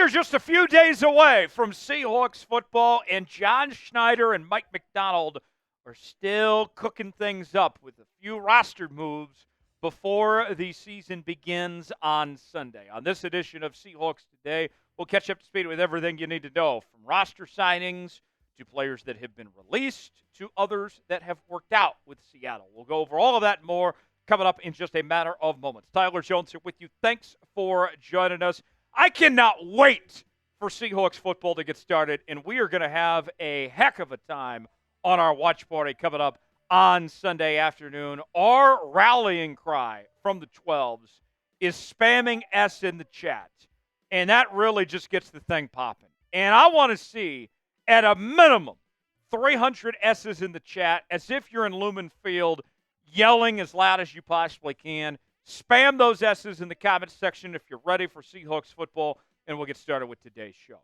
are just a few days away from Seahawks football, and John Schneider and Mike Macdonald are still cooking things up with a few roster moves before the season begins on Sunday. On this edition of Seahawks Today, we'll catch up to speed with everything you need to know, from roster signings to players that have been released to others that have worked out with Seattle. We'll go over all of that and more coming up in just a matter of moments. Tyler Jones here with you. Thanks for joining us. I cannot wait for Seahawks football to get started, and we are going to have a heck of a time on our watch party coming up on Sunday afternoon. Our rallying cry from the 12s is spamming S in the chat, and that really just gets the thing popping. And I want to see, at a minimum, 300 S's in the chat, as if you're in Lumen Field, yelling as loud as you possibly can. Spam those S's in the comments section if you're ready for Seahawks football, and we'll get started with today's show.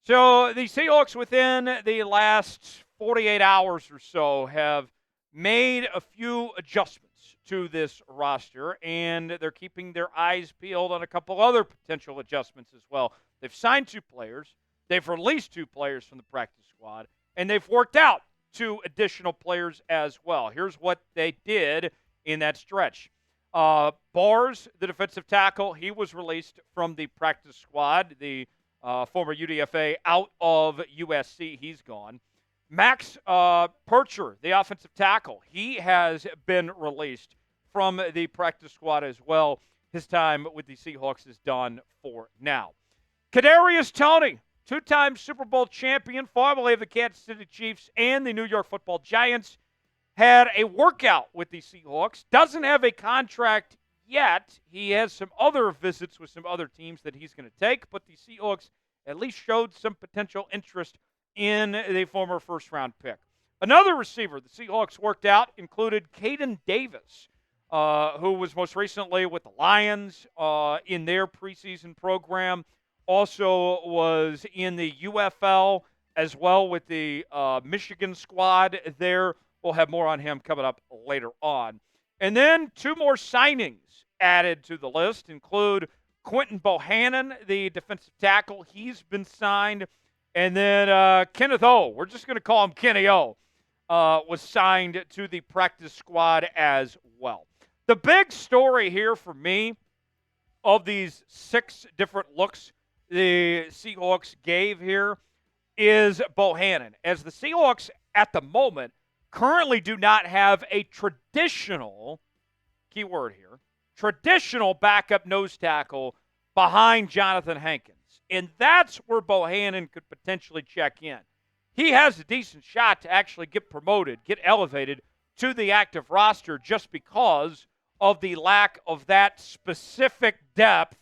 So the Seahawks, within the last 48 hours or so, have made a few adjustments to this roster, and they're keeping their eyes peeled on a couple other potential adjustments as well. They've signed 2 players. They've released 2 players from the practice squad, and they've worked out 2 additional players as well. Here's what they did in that stretch. Barrs, the defensive tackle, he was released from the practice squad. The former UDFA out of USC, he's gone. Max Pircher, the offensive tackle, he has been released from the practice squad as well. His time with the Seahawks is done for now. Kadarius Toney, 2-time Super Bowl champion, formerly of the Kansas City Chiefs and the New York Football Giants, had a workout with the Seahawks. Doesn't have a contract yet. He has some other visits with some other teams that he's going to take, but the Seahawks at least showed some potential interest in the former first-round pick. Another receiver the Seahawks worked out included Kaden Davis, who was most recently with the Lions in their preseason program. Also was in the UFL as well with the Michigan squad there. We'll have more on him coming up later on. And then 2 more signings added to the list include Quinton Bohanna, the defensive tackle. He's been signed. And then Kenneth O, we're just going to call him Kenny O, was signed to the practice squad as well. The big story here for me of these 6 different looks the Seahawks gave here is Bohanna, as the Seahawks at the moment currently do not have a traditional, key word here, traditional backup nose tackle behind Jonathan Hankins. And that's where Bohanna could potentially check in. He has a decent shot to actually get promoted, get elevated to the active roster just because of the lack of that specific depth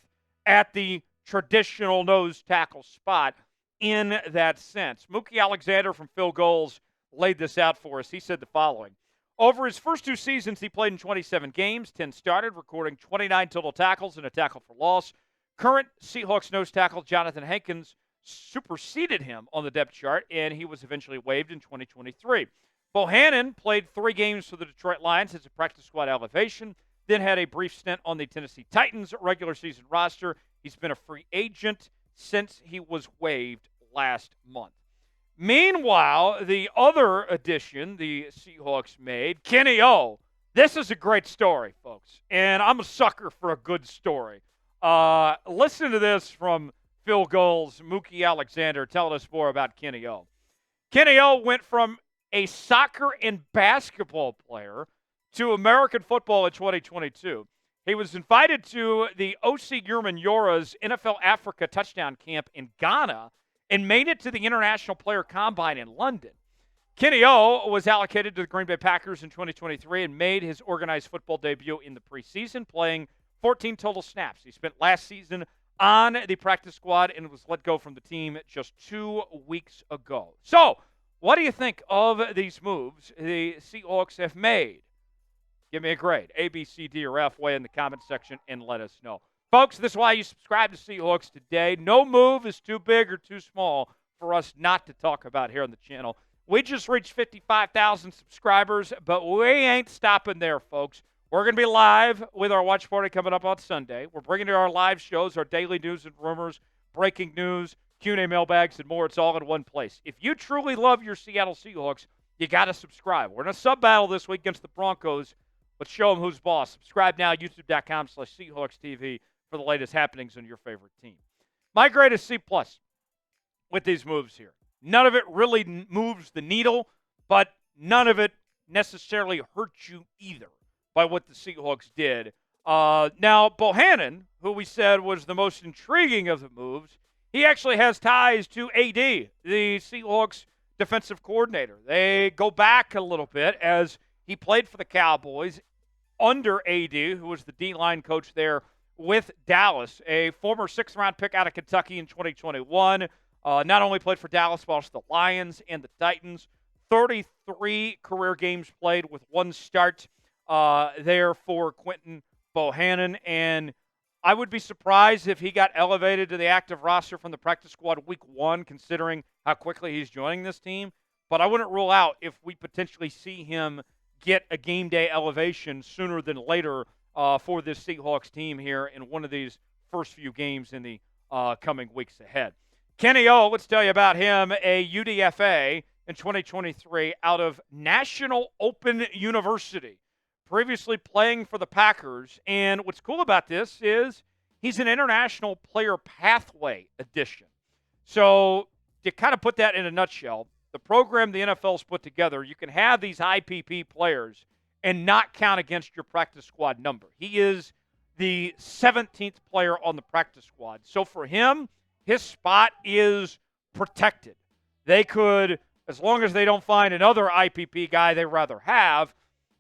at the traditional nose tackle spot in that sense. Mookie Alexander from Phil Goals laid this out for us. He said the following. Over his first 2 seasons, he played in 27 games, 10 started, recording 29 total tackles and a tackle for loss. Current Seahawks nose tackle Jonathan Hankins superseded him on the depth chart, and he was eventually waived in 2023. Bohanna played 3 games for the Detroit Lions as a practice squad elevation, then had a brief stint on the Tennessee Titans regular season roster. He's been a free agent since he was waived last month. Meanwhile, the other addition the Seahawks made, Kenny O. This is a great story, folks, and I'm a sucker for a good story. Listen to this from Phil Goals, Mookie Alexander, telling us more about Kenny O. Kenny O went from a soccer and basketball player to American football in 2022. He was invited to the O.C. Yora's NFL Africa touchdown camp in Ghana and made it to the International Player Combine in London. Kenny O was allocated to the Green Bay Packers in 2023 and made his organized football debut in the preseason, playing 14 total snaps. He spent last season on the practice squad and was let go from the team just 2 weeks ago. So, what do you think of these moves the Seahawks have made? Give me a grade, A, B, C, D, or F, way in the comment section and let us know. Folks, this is why you subscribe to Seahawks Today. No move is too big or too small for us not to talk about here on the channel. We just reached 55,000 subscribers, but we ain't stopping there, folks. We're going to be live with our watch party coming up on Sunday. We're bringing you our live shows, our daily news and rumors, breaking news, Q&A mailbags, and more. It's all in one place. If you truly love your Seattle Seahawks, you got to subscribe. We're in a sub-battle this week against the Broncos. Let's show them who's boss. Subscribe now, youtube.com/Seahawks TV for the latest happenings on your favorite team. My grade is C+ with these moves here. None of it really moves the needle, but none of it necessarily hurts you either by what the Seahawks did. Now, Bohanna, who we said was the most intriguing of the moves, he actually has ties to AD, the Seahawks defensive coordinator. They go back a little bit as he played for the Cowboys under AD, who was the D-line coach there with Dallas, a former 6th-round pick out of Kentucky in 2021. Not only played for Dallas, but also the Lions and the Titans. 33 career games played with one start there for Quinton Bohanna. And I would be surprised if he got elevated to the active roster from the practice squad week 1, considering how quickly he's joining this team. But I wouldn't rule out if we potentially see him get a game day elevation sooner than later for this Seahawks team here in one of these first few games in the coming weeks ahead. Kenny O, let's tell you about him, a UDFA in 2023 out of National Open University, previously playing for the Packers. And what's cool about this is he's an international player pathway addition. So to kind of put that in a nutshell, the program the NFL's put together, you can have these IPP players and not count against your practice squad number. He is the 17th player on the practice squad. So for him, his spot is protected. They could, as long as they don't find another IPP guy they rather have,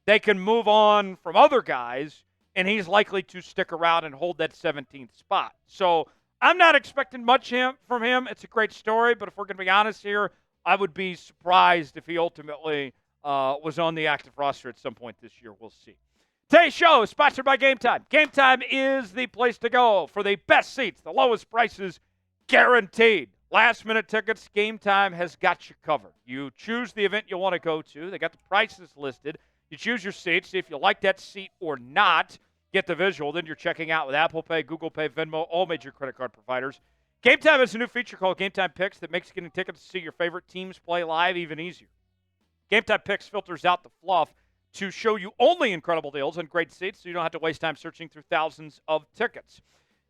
they can move on from other guys, and he's likely to stick around and hold that 17th spot. So I'm not expecting much from him. It's a great story, but if we're going to be honest here, I would be surprised if he ultimately was on the active roster at some point this year. We'll see. Today's show is sponsored by Game Time. Game Time is the place to go for the best seats, the lowest prices, guaranteed. Last-minute tickets, Game Time has got you covered. You choose the event you want to go to. They got the prices listed. You choose your seat, see if you like that seat or not. Get the visual. Then you're checking out with Apple Pay, Google Pay, Venmo, all major credit card providers. Game Time has a new feature called Game Time Picks that makes getting tickets to see your favorite teams play live even easier. Game Time Picks filters out the fluff to show you only incredible deals on great seats so you don't have to waste time searching through thousands of tickets.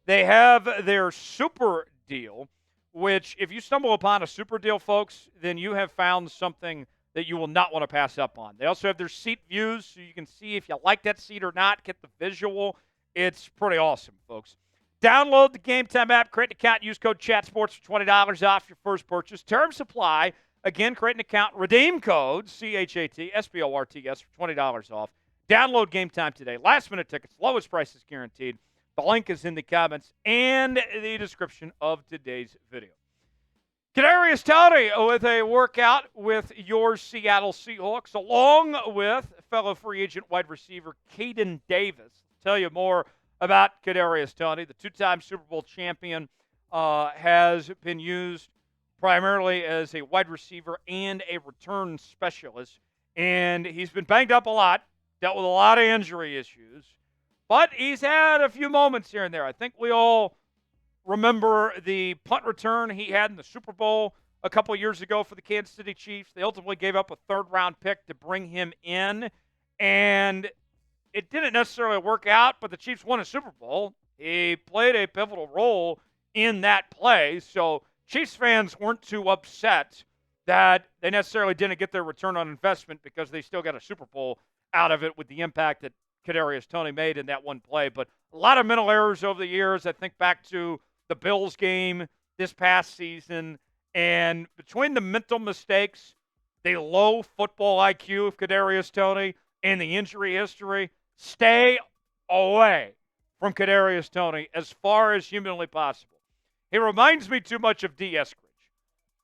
They have their super deal, which if you stumble upon a super deal, folks, then you have found something that you will not want to pass up on. They also have their seat views so you can see if you like that seat or not, get the visual. It's pretty awesome, folks. Download the Game Time app, create an account, use code CHATSPORTS for $20 off your first purchase. Terms apply. Again, create an account, redeem code CHATSPORTS for $20 off. Download Game Time today. Last-minute tickets, lowest prices guaranteed. The link is in the comments and the description of today's video. Kadarius Toney with a workout with your Seattle Seahawks, along with fellow free agent wide receiver Kaden Davis. I'll tell you more about Kadarius Toney. The two-time Super Bowl champion has been used primarily as a wide receiver and a return specialist, and he's been banged up a lot, dealt with a lot of injury issues. But he's had a few moments here and there. I think we all remember the punt return he had in the Super Bowl a couple of years ago for the Kansas City Chiefs. They ultimately gave up a third-round pick to bring him in, and it didn't necessarily work out, but the Chiefs won a Super Bowl. He played a pivotal role in that play, so Chiefs fans weren't too upset that they necessarily didn't get their return on investment because they still got a Super Bowl out of it with the impact that Kadarius Toney made in that one play. But a lot of mental errors over the years. I think back to the Bills game this past season. And between the mental mistakes, the low football IQ of Kadarius Toney, and the injury history, stay away from Kadarius Toney as far as humanly possible. He reminds me too much of D. Eskridge.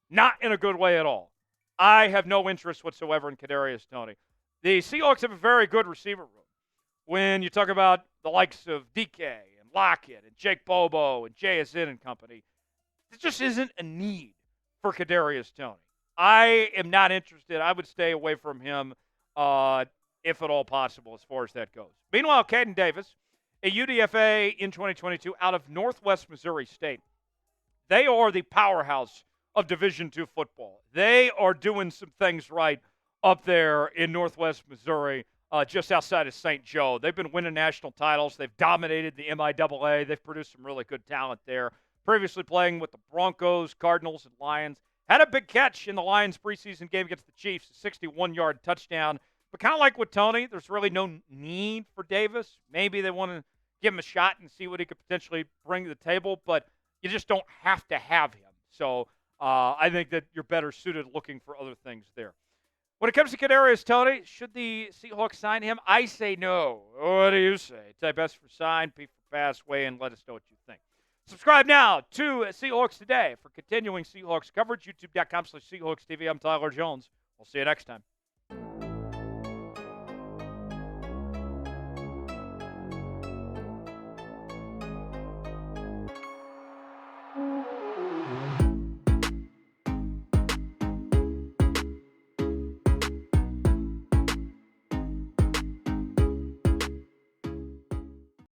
Not in a good way at all. I have no interest whatsoever in Kadarius Toney. The Seahawks have a very good receiver room. When you talk about the likes of DK and Lockett and Jake Bobo and JSN and company, there just isn't a need for Kadarius Toney. I am not interested. I would stay away from him if at all possible as far as that goes. Meanwhile, Kaden Davis, a UDFA in 2022 out of Northwest Missouri State. They are the powerhouse of Division II football. They are doing some things right up there in Northwest Missouri, just outside of St. Joe. They've been winning national titles. They've dominated the MIAA. They've produced some really good talent there. Previously playing with the Broncos, Cardinals, and Lions. Had a big catch in the Lions preseason game against the Chiefs, a 61-yard touchdown. But kind of like with Toney, there's really no need for Davis. Maybe they want to give him a shot and see what he could potentially bring to the table, but you just don't have to have him. So I think that you're better suited looking for other things there. When it comes to Kadarius Toney, should the Seahawks sign him? I say no. What do you say? Type S for sign, P for pass, weigh in, let us know what you think. Subscribe now to Seahawks Today for continuing Seahawks coverage. YouTube.com/SeahawksTV. I'm Tyler Jones. We'll see you next time.